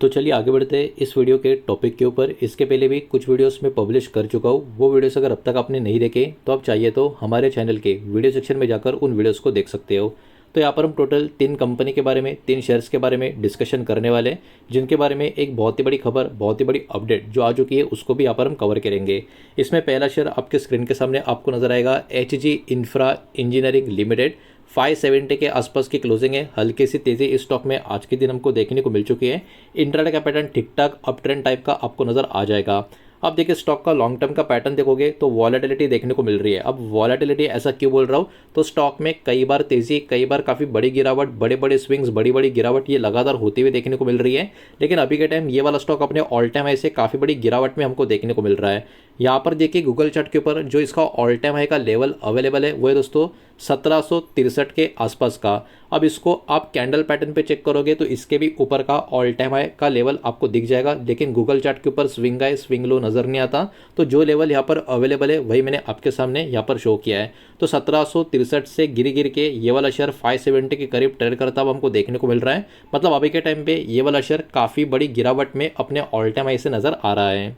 तो चलिए आगे बढ़ते हैं इस वीडियो के टॉपिक के ऊपर। इसके पहले भी कुछ वीडियोस में पब्लिश कर चुका हूँ, वो वीडियोस अगर अब तक आपने नहीं देखे तो आप चाहिए तो हमारे चैनल के वीडियो सेक्शन में जाकर उन वीडियोस को देख सकते हो। तो यहाँ पर हम टोटल 3 कंपनी के बारे में, 3 शेयर्स के बारे में डिस्कशन करने वाले हैं, जिनके बारे में एक बहुत ही बड़ी खबर, बहुत ही बड़ी अपडेट जो आ चुकी है उसको भी यहाँ पर हम कवर करेंगे। इसमें पहला शेयर आपके स्क्रीन के सामने आपको नजर आएगा, HG इंफ्रा इंजीनियरिंग लिमिटेड। 570 के आसपास की क्लोजिंग है। हल्की सी तेज़ी इस स्टॉक में आज के दिन हमको देखने को मिल चुकी है। इंट्राडे का पैटर्न ठीक ठाक अप ट्रेंड टाइप का आपको नज़र आ जाएगा। अब देखिए स्टॉक का लॉन्ग टर्म का पैटर्न देखोगे तो वॉलेटिलिटी देखने को मिल रही है। अब वॉलेटिलिटी ऐसा क्यों बोल रहा हूँ, तो स्टॉक में कई बार तेज़ी, कई बार काफ़ी बड़ी गिरावट, बड़े बड़े स्विंग्स, बड़ी बड़ी गिरावट ये लगातार होती हुई देखने को मिल रही है। लेकिन अभी के टाइम ये वाला स्टॉक अपने ऑल टाइम हाई से काफ़ी बड़ी गिरावट में हमको देखने को मिल रहा है। यहाँ पर देखिए गूगल चार्ट के ऊपर जो इसका ऑल टाइम हाई का लेवल अवेलेबल है वो है दोस्तों 1763 के आसपास का। अब इसको आप कैंडल पैटर्न पे चेक करोगे तो इसके भी ऊपर का ऑल टाइम हाई का लेवल आपको दिख जाएगा, लेकिन गूगल चार्ट के ऊपर स्विंग हाई स्विंग लो नज़र नहीं आता। तो जो लेवल यहाँ पर अवेलेबल है वही मैंने आपके सामने यहाँ पर शो किया है। तो 1763 से गिर गिर के ये वाला शेयर 570 के करीब ट्रेड करता हुआ हमको देखने को मिल रहा है। मतलब अभी के टाइम पे ये वाला शेयर काफ़ी बड़ी गिरावट में अपने ऑल टाइम हाई से नज़र आ रहा है।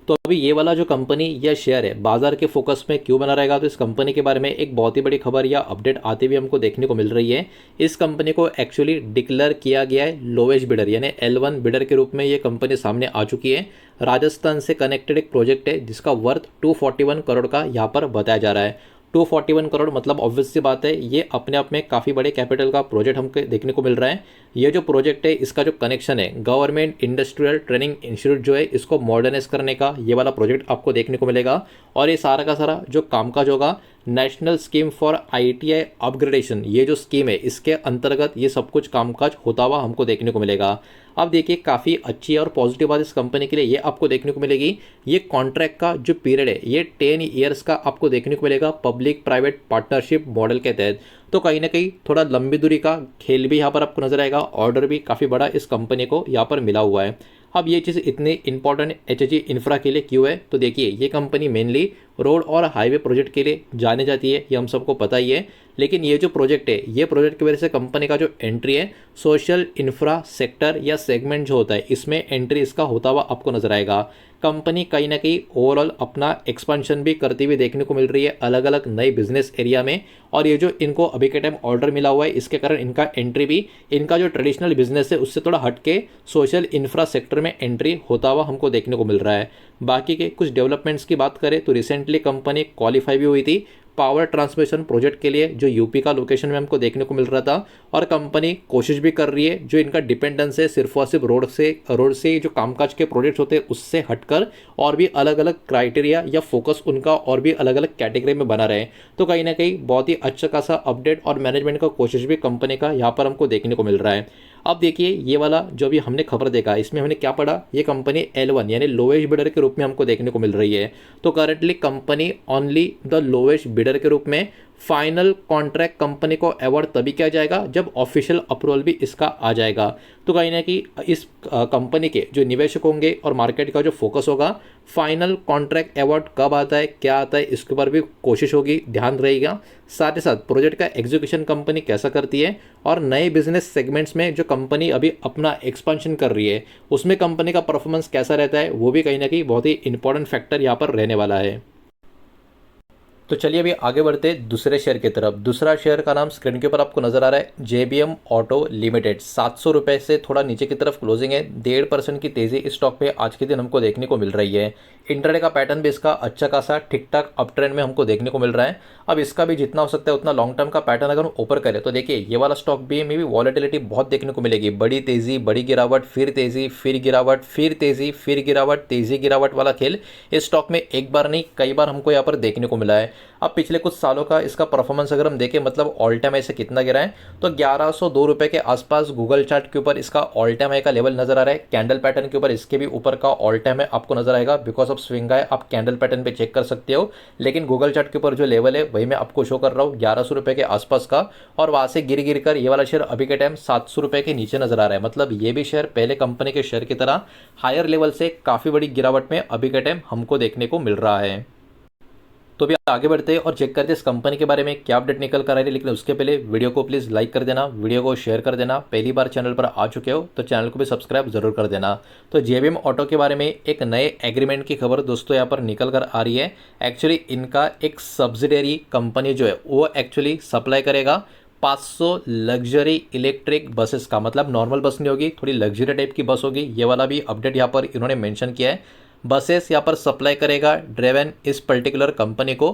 तो अभी ये वाला जो कंपनी या शेयर है बाजार के फोकस में क्यों बना रहेगा, तो इस कंपनी के बारे में एक बहुत ही बड़ी खबर या अपडेट आते हुए हमको देखने को मिल रही है। इस कंपनी को एक्चुअली डिक्लेयर किया गया है लोवेस्ट बिडर यानी L1 बिडर के रूप में ये कंपनी सामने आ चुकी है। राजस्थान से कनेक्टेड एक प्रोजेक्ट है जिसका वर्थ 241 करोड़ का यहाँ पर बताया जा रहा है। 241 करोड़ मतलब ऑब्वियस सी बात है ये अपने आप में काफ़ी बड़े कैपिटल का प्रोजेक्ट हमको देखने को मिल रहा है। ये जो प्रोजेक्ट है इसका जो कनेक्शन है गवर्नमेंट इंडस्ट्रियल ट्रेनिंग इंस्टीट्यूट जो है इसको मॉडर्नाइज करने का ये वाला प्रोजेक्ट आपको देखने को मिलेगा। और ये सारा का सारा जो कामकाज होगा national scheme for ITI upgradation, ये जो स्कीम है इसके अंतर्गत ये सब कुछ कामकाज होता हुआ हमको देखने को मिलेगा। अब देखिए काफ़ी अच्छी और पॉजिटिव बात इस कंपनी के लिए ये आपको देखने को मिलेगी, ये कॉन्ट्रैक्ट का जो पीरियड है ये 10 ईयर्स का आपको देखने को मिलेगा पब्लिक प्राइवेट पार्टनरशिप मॉडल के तहत। तो कहीं ना कहीं थोड़ा लंबी दूरी का खेल भी यहाँ पर आपको नजर आएगा। ऑर्डर भी काफ़ी बड़ा इस कंपनी को यहाँ पर मिला हुआ है। अब ये चीज़ इतनी इंपॉर्टेंट HG इंफ्रा के लिए क्यों है, तो देखिए ये कंपनी मेनली रोड और हाईवे प्रोजेक्ट के लिए जाने जाती है, ये हम सबको पता ही है। लेकिन ये जो प्रोजेक्ट है ये प्रोजेक्ट की वजह से कंपनी का जो एंट्री है सोशल इंफ्रा सेक्टर या सेगमेंट जो होता है इसमें एंट्री इसका होता हुआ आपको नजर आएगा। कंपनी कहीं ना कहीं ओवरऑल अपना एक्सपेंशन भी करती हुई देखने को मिल रही है अलग अलग नए बिजनेस एरिया में। और ये जो इनको अभी के टाइम ऑर्डर मिला हुआ है इसके कारण इनका एंट्री भी इनका जो ट्रेडिशनल बिजनेस है उससे थोड़ा हट के सोशल इंफ्रा सेक्टर में एंट्री होता हुआ हमको देखने को मिल रहा है। बाकी के कुछ डेवलपमेंट्स की बात करें तो रिसेंटली कंपनी क्वालिफाई भी हुई थी पावर ट्रांसमिशन प्रोजेक्ट के लिए जो यूपी का लोकेशन में हमको देखने को मिल रहा था। और कंपनी कोशिश भी कर रही है जो इनका डिपेंडेंस है सिर्फ और सिर्फ रोड से जो कामकाज के प्रोजेक्ट्स होते हैं उससे हटकर और भी अलग अलग क्राइटेरिया या फोकस उनका और भी अलग अलग कैटेगरी में बना रहे। तो कहीं ना कहीं बहुत ही अच्छा खासा अपडेट और मैनेजमेंट का कोशिश भी कंपनी का यहाँ पर हमको देखने को मिल रहा है। अब देखिए ये वाला जो भी हमने खबर देखा इसमें हमने क्या पढ़ा, ये कंपनी L1 यानी लोवेस्ट बिडर के रूप में हमको देखने को मिल रही है। तो currently company only the lowest bidder के रूप में फाइनल कॉन्ट्रैक्ट कंपनी को अवार्ड तभी किया जाएगा जब ऑफिशियल अप्रूवल भी इसका आ जाएगा। तो कहीं ना कहीं इस कंपनी के जो निवेशक होंगे और मार्केट का जो फोकस होगा फाइनल कॉन्ट्रैक्ट अवार्ड कब आता है क्या आता है इसके ऊपर भी कोशिश होगी, ध्यान रहेगा। साथ ही साथ प्रोजेक्ट का एग्जीक्यूशन कंपनी कैसा करती है और नए बिजनेस सेगमेंट्स में जो कंपनी अभी अपना एक्सपेंशन कर रही है उसमें कंपनी का परफॉर्मेंस कैसा रहता है वो भी कहीं ना कहीं बहुत ही इंपॉर्टेंट फैक्टर यहाँ पर रहने वाला है। तो चलिए अभी आगे बढ़ते हैं दूसरे शेयर की तरफ। दूसरा शेयर का नाम स्क्रीन के ऊपर आपको नजर आ रहा है JBM ऑटो लिमिटेड। 700 रुपये से थोड़ा नीचे की तरफ क्लोजिंग है। 1.5% की तेजी इस स्टॉक पे आज के दिन हमको देखने को मिल रही है। इंट्राडे का पैटर्न भी इसका अच्छा खासा ठीक ठाक अप ट्रेंड में हमको देखने को मिल रहा है। अब इसका भी जितना हो सकता है उतना लॉन्ग टर्म का पैटर्न अगर हम ऊपर करें तो देखिए ये वाला स्टॉक भी में भी वॉलेटिलिटी बहुत देखने को मिलेगी। बड़ी तेजी, बड़ी गिरावट, फिर तेजी, फिर गिरावट, फिर तेजी, फिर गिरावट, तेजी गिरावट वाला खेल इस स्टॉक में एक बार नहीं कई बार हमको यहाँ पर देखने को मिला है। अब पिछले कुछ सालों का इसका परफॉर्मेंस अगर हम देखें मतलब ऑल टाइम हाई से कितना गिरा है तो 1102 रुपये के आसपास गूगल चार्ट के ऊपर इसका ऑल टाइम हाई का लेवल नजर आ रहा है। कैंडल पैटर्न के ऊपर इसके भी ऊपर का ऑल टाइम हाई आपको नजर आएगा। बिकॉज ऑफ स्विंग है आप कैंडल पैटर्न पे चेक कर सकते हो, लेकिन गूगल चार्ट के ऊपर जो लेवल है वही मैं आपको शो कर रहा हूँ 1100 रुपये के आसपास का। और वहां से गिर गिर कर ये वाला शेयर अभी के टाइम 700 रुपये के नीचे नजर आ रहा है। मतलब ये भी शेयर पहले कंपनी के शेयर की तरह हायर लेवल से काफी बड़ी गिरावट में अभी के टाइम हमको देखने को मिल रहा है। तो भी आगे बढ़ते हैं और चेक करते हैं इस कंपनी के बारे में क्या अपडेट निकल कर आ रही है। लेकिन उसके पहले वीडियो को प्लीज़ लाइक कर देना, वीडियो को शेयर कर देना। पहली बार चैनल पर आ चुके हो तो चैनल को भी सब्सक्राइब जरूर कर देना। तो जेबीएम ऑटो के बारे में एक नए एग्रीमेंट की खबर दोस्तों यहाँ पर निकल कर आ रही है। एक्चुअली इनका एक सब्सिडरी कंपनी जो है वो एक्चुअली सप्लाई करेगा 500 लग्जरी इलेक्ट्रिक बसेस का, मतलब नॉर्मल बस नहीं होगी, थोड़ी लग्जरी टाइप की बस होगी। ये वाला भी अपडेट यहाँ पर इन्होंने मेंशन किया है। बसेस यहाँ पर सप्लाई करेगा ड्रेवन इस पर्टिकुलर कंपनी को,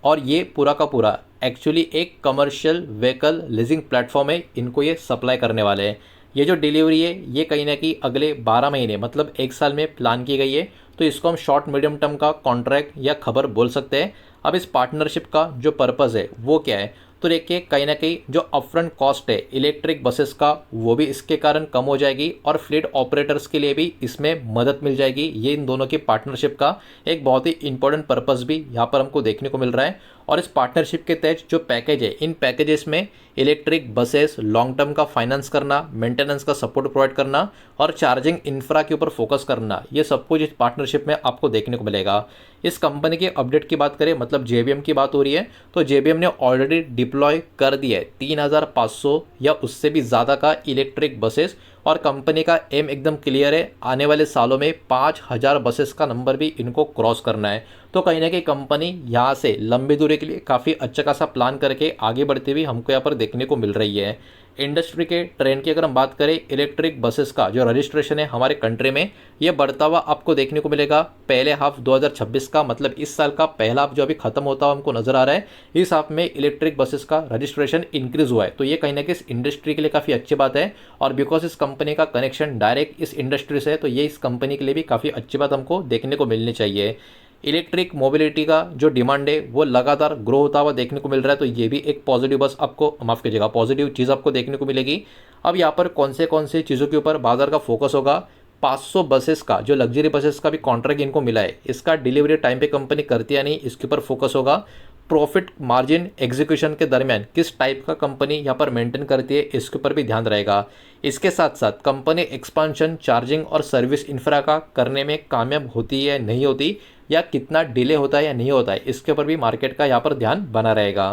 और ये पूरा का पूरा एक्चुअली एक कमर्शियल व्हीकल लीजिंग प्लेटफॉर्म है, इनको ये सप्लाई करने वाले हैं। ये जो डिलीवरी है ये कहीं ना कहीं अगले 12 महीने मतलब 1 साल में प्लान की गई है। तो इसको हम शॉर्ट मीडियम टर्म का कॉन्ट्रैक्ट या खबर बोल सकते हैं। अब इस पार्टनरशिप का जो पर्पज़ है वो क्या है, तो देखिए कहीं ना कहीं जो अपफ्रंट कॉस्ट है इलेक्ट्रिक बसेस का वो भी इसके कारण कम हो जाएगी, और फ्लीट ऑपरेटर्स के लिए भी इसमें मदद मिल जाएगी। ये इन दोनों की पार्टनरशिप का एक बहुत ही इंपॉर्टेंट पर्पस भी यहाँ पर हमको देखने को मिल रहा है। और इस पार्टनरशिप के तहत जो पैकेज है, इन पैकेजेस में इलेक्ट्रिक बसेस लॉन्ग टर्म का फाइनेंस करना, मेंटेनेंस का सपोर्ट प्रोवाइड करना और चार्जिंग इंफ्रा के ऊपर फोकस करना, ये सब कुछ इस पार्टनरशिप में आपको देखने को मिलेगा। इस कंपनी के अपडेट की बात करें, मतलब जेबीएम की बात हो रही है, तो जेबीएम ने ऑलरेडी डिप्लॉय कर दिया है 3500 या उससे भी ज़्यादा का इलेक्ट्रिक बसेस, और कंपनी का एम एकदम क्लियर है, आने वाले सालों में 5000 बसेस का नंबर भी इनको क्रॉस करना है। तो कहीं ना कहीं कंपनी यहाँ से लंबी दूरी के लिए काफ़ी अच्छा खासा प्लान करके आगे बढ़ती हुई हमको यहाँ पर देखने को मिल रही है। इंडस्ट्री के ट्रेंड की अगर हम बात करें, इलेक्ट्रिक बसेस का जो रजिस्ट्रेशन है हमारे कंट्री में ये बढ़ता हुआ आपको देखने को मिलेगा। पहले हाफ 2026 का, मतलब इस साल का पहला हाफ जो अभी खत्म होता हुआ हमको नजर आ रहा है, इस हाफ में इलेक्ट्रिक बसेस का रजिस्ट्रेशन इंक्रीज हुआ है। तो ये कहीं ना कहीं इस इंडस्ट्री के लिए काफ़ी अच्छी बात है, और बिकॉज इस कंपनी का कनेक्शन डायरेक्ट इस इंडस्ट्री से है, तो ये इस कंपनी के लिए भी काफ़ी अच्छी बात हमको देखने को मिलनी चाहिए। इलेक्ट्रिक मोबिलिटी का जो डिमांड है वो लगातार ग्रो होता हुआ देखने को मिल रहा है, तो ये भी एक पॉजिटिव बस आपको, माफ़ कीजिएगा, पॉजिटिव चीज़ आपको देखने को मिलेगी। अब यहाँ पर कौन से चीज़ों के ऊपर बाजार का फोकस होगा, 500 बसेस का जो लग्जरी बसेस का भी कॉन्ट्रैक्ट इनको मिला है, इसका डिलीवरी टाइम पे कंपनी करती है नहीं, इसके ऊपर फोकस होगा। प्रॉफिट मार्जिन एग्जीक्यूशन के दरमियान किस टाइप का कंपनी यहाँ पर मेंटेन करती है, इसके ऊपर भी ध्यान रहेगा। इसके साथ साथ कंपनी एक्सपांशन, चार्जिंग और सर्विस इंफ्रा का करने में कामयाब होती है नहीं होती, या कितना डिले होता है या नहीं होता है, इसके ऊपर भी मार्केट का यहाँ पर ध्यान बना रहेगा।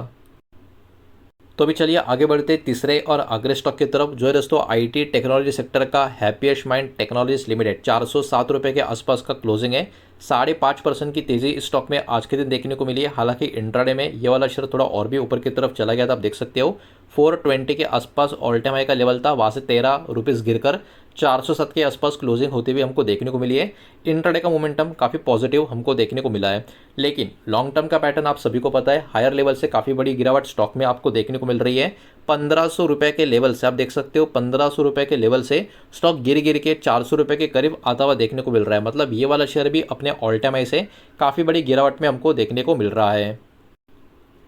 तो अभी चलिए आगे बढ़ते तीसरे और अगले स्टॉक की तरफ, जो है दोस्तों आईटी टेक्नोलॉजी सेक्टर का हैप्पीएस्ट माइंड टेक्नोलॉजीज लिमिटेड। 407 रुपये के आसपास का क्लोजिंग है। 5.5% की तेज़ी इस स्टॉक में आज के दिन देखने को मिली है। हालांकि इंट्राडे में ये वाला शेयर थोड़ा और भी ऊपर की तरफ चला गया था, आप देख सकते हो 420 के आसपास ऑल टाइम हाई का लेवल था, वहाँ से 13 रुपीज़ गिरकर 407 के आसपास क्लोजिंग होती हुई हमको देखने को मिली है। इंट्राडे का मोमेंटम काफ़ी पॉजिटिव हमको देखने को मिला है, लेकिन लॉन्ग टर्म का पैटर्न आप सभी को पता है, हायर लेवल से काफ़ी बड़ी गिरावट स्टॉक में आपको देखने को मिल रही है। 1500 रुपये के लेवल से आप देख सकते हो, 1500 रुपये के लेवल से स्टॉक गिर के 400 रुपये के करीब आता हुआ देखने को मिल रहा है। मतलब ये वाला शेयर भी अपने ऑल टाइम हाई से काफ़ी बड़ी गिरावट में हमको देखने को मिल रहा है।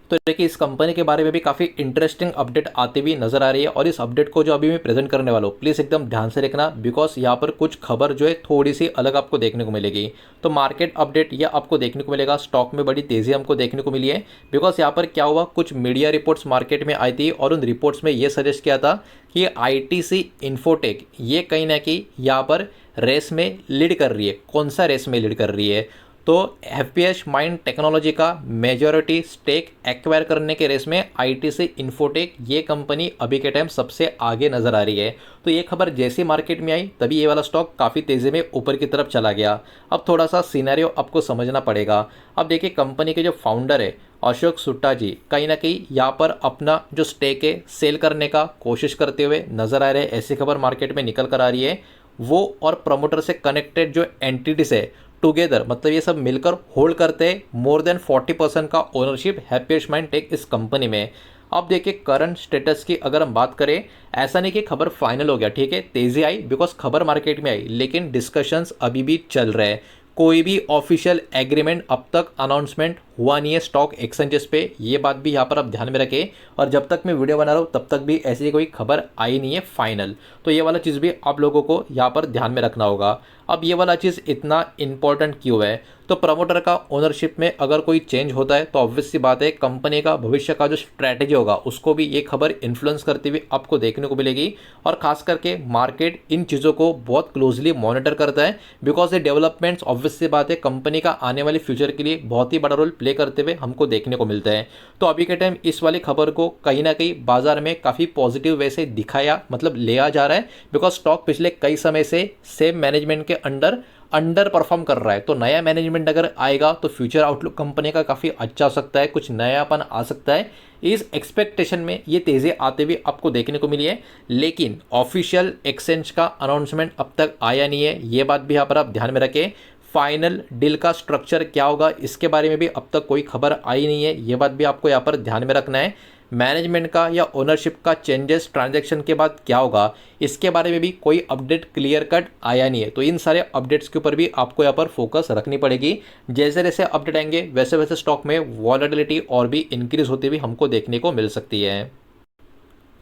तो देखिए इस कंपनी के बारे में भी काफ़ी इंटरेस्टिंग अपडेट आती हुई नजर आ रही है, और इस अपडेट को जो अभी मैं प्रेजेंट करने वाला हूँ प्लीज़ एकदम ध्यान से देखना, बिकॉज यहाँ पर कुछ खबर जो है थोड़ी सी अलग आपको देखने को मिलेगी। तो मार्केट अपडेट यह आपको देखने को मिलेगा, स्टॉक में बड़ी तेज़ी हमको देखने को मिली है, बिकॉज यहाँ पर क्या हुआ, कुछ मीडिया रिपोर्ट्स मार्केट में आई थी, और उन रिपोर्ट्स में ये सजेस्ट किया था कि आईटीसी इन्फोटेक ये कहीं ना कहीं यहाँ पर रेस में लीड कर रही है। कौन सा रेस में लीड कर रही है, तो हैप्पीएस्ट माइंड टेक्नोलॉजी का मेजॉरिटी स्टेक एक्वायर करने के रेस में आईटीसी इन्फोटेक ये कंपनी अभी के टाइम सबसे आगे नजर आ रही है। तो ये खबर जैसे मार्केट में आई तभी ये वाला स्टॉक काफ़ी तेज़ी में ऊपर की तरफ चला गया। अब थोड़ा सा सिनेरियो आपको समझना पड़ेगा। अब देखिए कंपनी के जो फाउंडर है अशोक सुट्टा जी कहीं ना कहीं यहाँ पर अपना जो स्टेक है सेल करने का कोशिश करते हुए नजर आ रहे हैं, ऐसी खबर मार्केट में निकल कर आ रही है। वो और प्रमोटर से कनेक्टेड जो एंटिटीज है टुगेदर, मतलब ये सब मिलकर होल्ड करते हैं मोर देन 40% का ओनरशिप हैप्पीएस्ट माइंड टेक इस कंपनी में। अब देखिए करंट स्टेटस की अगर हम बात करें, ऐसा नहीं कि खबर फाइनल हो गया, ठीक है, तेज़ी आई बिकॉज खबर मार्केट में आई, लेकिन डिस्कशंस अभी भी चल रहे हैं। कोई भी ऑफिशियल एग्रीमेंट अब तक अनाउंसमेंट हुआ नहीं है स्टॉक एक्सचेंजेस पे, ये बात भी यहाँ पर आप ध्यान में रखें। और जब तक मैं वीडियो बना रहा हूँ तब तक भी ऐसी कोई खबर आई नहीं है फाइनल, तो ये वाला चीज़ भी आप लोगों को यहाँ पर ध्यान में रखना होगा। अब ये वाला चीज़ इतना इंपॉर्टेंट क्यों है, तो प्रमोटर का ओनरशिप में अगर कोई चेंज होता है तो ऑब्वियस सी बात है कंपनी का भविष्य का जो स्ट्रैटेजी होगा उसको भी ये खबर इन्फ्लुएंस करती हुई आपको देखने को मिलेगी। और खास करके मार्केट इन चीज़ों को बहुत क्लोजली मॉनिटर करता है, बिकॉज ये डेवलपमेंट्स ऑब्वियस सी बात है कंपनी का आने वाले फ्यूचर के लिए बहुत ही बड़ा रोल प्ले करते हुए हमको देखने को मिलते हैं। तो अभी के टाइम इस वाली खबर को कहीं ना कहीं बाजार में काफ़ी पॉजिटिव वे से दिखाया मतलब लिया जा रहा है, बिकॉज स्टॉक पिछले कई समय से सेम मैनेजमेंट के अंडर परफॉर्म कर रहा है। तो नया मैनेजमेंट अगर आएगा तो फ्यूचर आउटलुक कंपनी का काफ़ी अच्छा हो सकता है, कुछ नयापन आ सकता है। इस एक्सपेक्टेशन में ये तेज़ी आते हुए आपको देखने को मिली है, लेकिन ऑफिशियल एक्सचेंज का अनाउंसमेंट अब तक आया नहीं है। ये बात भी यहाँ पर आप ध्यान में रखें। फाइनल डील का स्ट्रक्चर क्या होगा इसके बारे में भी अब तक कोई खबर आई नहीं है, ये बात भी आपको यहाँ पर ध्यान में रखना है। मैनेजमेंट का या ओनरशिप का चेंजेस ट्रांजैक्शन के बाद क्या होगा इसके बारे में भी कोई अपडेट क्लियर कट आया नहीं है। तो इन सारे अपडेट्स के ऊपर भी आपको यहाँ पर फोकस रखनी पड़ेगी। जैसे जैसे अपडेट आएंगे वैसे वैसे स्टॉक में वॉलेटिलिटी और भी इंक्रीज होती हुई हमको देखने को मिल सकती है।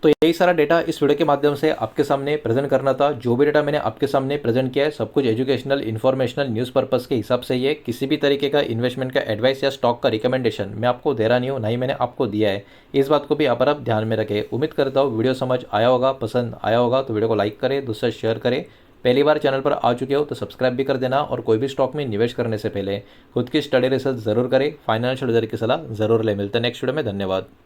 तो यही सारा डेटा इस वीडियो के माध्यम से आपके सामने प्रेजेंट करना था। जो भी डेटा मैंने आपके सामने प्रेजेंट किया है सब कुछ एजुकेशनल, इन्फॉर्मेशनल, न्यूज़ पर्पस के हिसाब से ही है। किसी भी तरीके का इन्वेस्टमेंट का एडवाइस या स्टॉक का रिकमेंडेशन मैं आपको दे रहा नहीं हूँ, ना ही मैंने आपको दिया है। इस बात को भी यहाँ पर आप ध्यान में रखें। उम्मीद करता हूँ वीडियो समझ आया होगा, पसंद आया होगा तो वीडियो को लाइक करें, दूसरा शेयर करें। पहली बार चैनल पर आ चुके हो तो सब्सक्राइब भी कर देना, और कोई भी स्टॉक में निवेश करने से पहले खुद की स्टडी रिसर्च जरूर करें, फाइनेंशियल एडवाइजर की सलाह जरूर ले। मिलते हैं नेक्स्ट वीडियो में। धन्यवाद।